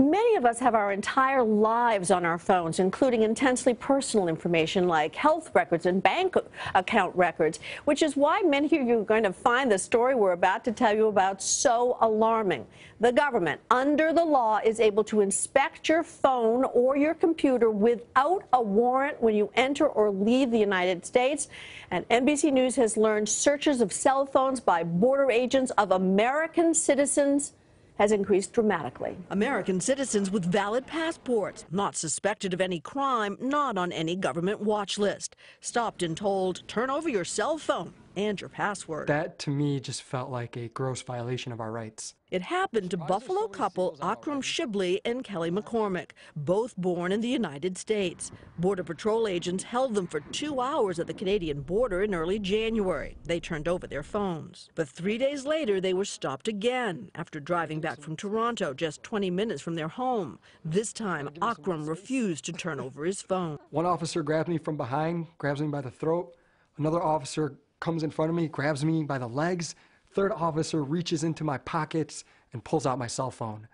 Many of us have our entire lives on our phones, including intensely personal information like health records and bank account records, which is why many of you are going to find the story we're about to tell you about so alarming. The government, under the law, is able to inspect your phone or your computer without a warrant when you enter or leave the United States. And NBC News has learned searches of cell phones by border agents of American citizens has increased dramatically. American citizens with valid passports, not suspected of any crime, not on any government watch list. Stopped and told, turn over your cell phone and your password. That, to me, just felt like a gross violation of our rights. It happened to Buffalo couple Akram Shibley and Kelly McCormick, both born in the United States. Border Patrol agents held them for 2 hours at the Canadian border in early January. They turned over their phones. But 3 days later, they were stopped again after driving back from Toronto, just 20 minutes from their home. This time, Akram refused to turn over his phone. One officer grabs me from behind, grabs me by the throat. Another officer comes in front of me, grabs me by the legs. Third officer reaches into my pockets and pulls out my cell phone.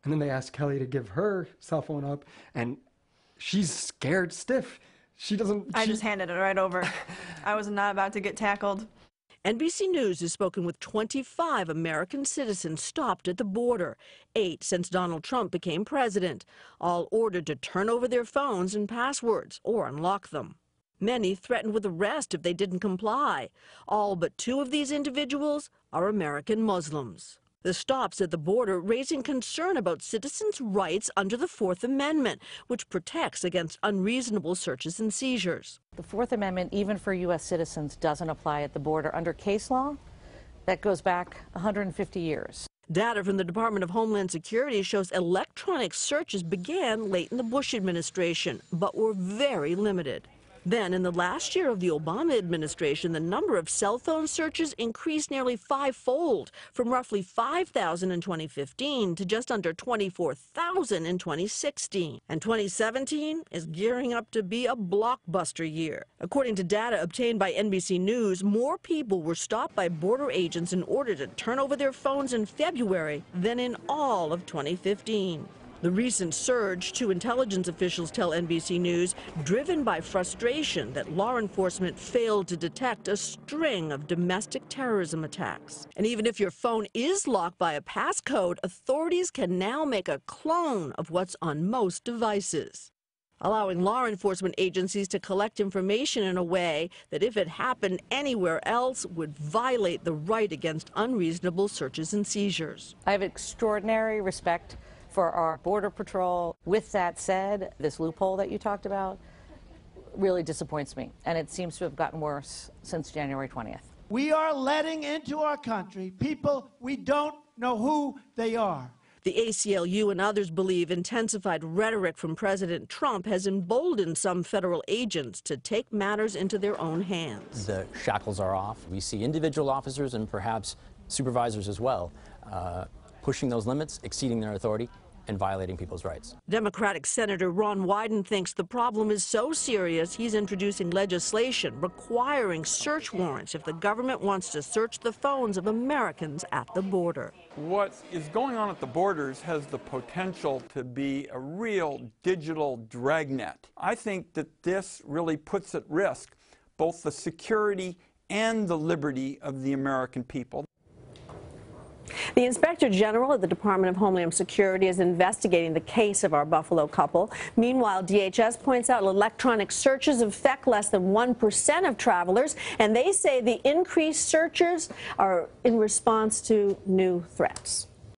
And then they ask Kelly to give her cell phone up, and she's scared stiff. I just handed it right over. I was not about to get tackled. NBC News has spoken with 25 American citizens stopped at the border, 8 since Donald Trump became president, all ordered to turn over their phones and passwords or unlock them. Many threatened with arrest if they didn't comply. All but 2 of these individuals are American Muslims. The stops at the border raising concern about citizens' rights under the Fourth Amendment, which protects against unreasonable searches and seizures. The Fourth Amendment, even for U.S. citizens, doesn't apply at the border under case law that goes back 150 years. Data from the Department of Homeland Security shows electronic searches began late in the Bush administration, but were very limited. Then, in the last year of the Obama administration, the number of cell phone searches increased nearly 5-fold, from roughly 5,000 in 2015 to just under 24,000 in 2016. And 2017 is gearing up to be a blockbuster year. According to data obtained by NBC News, more people were stopped by border agents in order to turn over their phones in February than in all of 2015. The recent surge, 2 intelligence officials tell NBC News, driven by frustration that law enforcement failed to detect a string of domestic terrorism attacks. And even if your phone is locked by a passcode, authorities can now make a clone of what's on most devices, allowing law enforcement agencies to collect information in a way that, if it happened anywhere else, would violate the right against unreasonable searches and seizures. I have extraordinary respect for our Border Patrol. With that said, this loophole that you talked about really disappoints me, and it seems to have gotten worse since January 20th. We are letting into our country people we don't know who they are. The ACLU and others believe intensified rhetoric from President Trump has emboldened some federal agents to take matters into their own hands. The shackles are off. We see individual officers and perhaps supervisors as well pushing those limits, exceeding their authority, and violating people's rights. Democratic Senator Ron Wyden thinks the problem is so serious he's introducing legislation requiring search warrants if the government wants to search the phones of Americans at the border. What is going on at the borders has the potential to be a real digital dragnet. I think that this really puts at risk both the security and the liberty of the American people. The Inspector General of the Department of Homeland Security is investigating the case of our Buffalo couple. Meanwhile, DHS points out electronic searches affect less than 1% of travelers, and they say the increased searches are in response to new threats.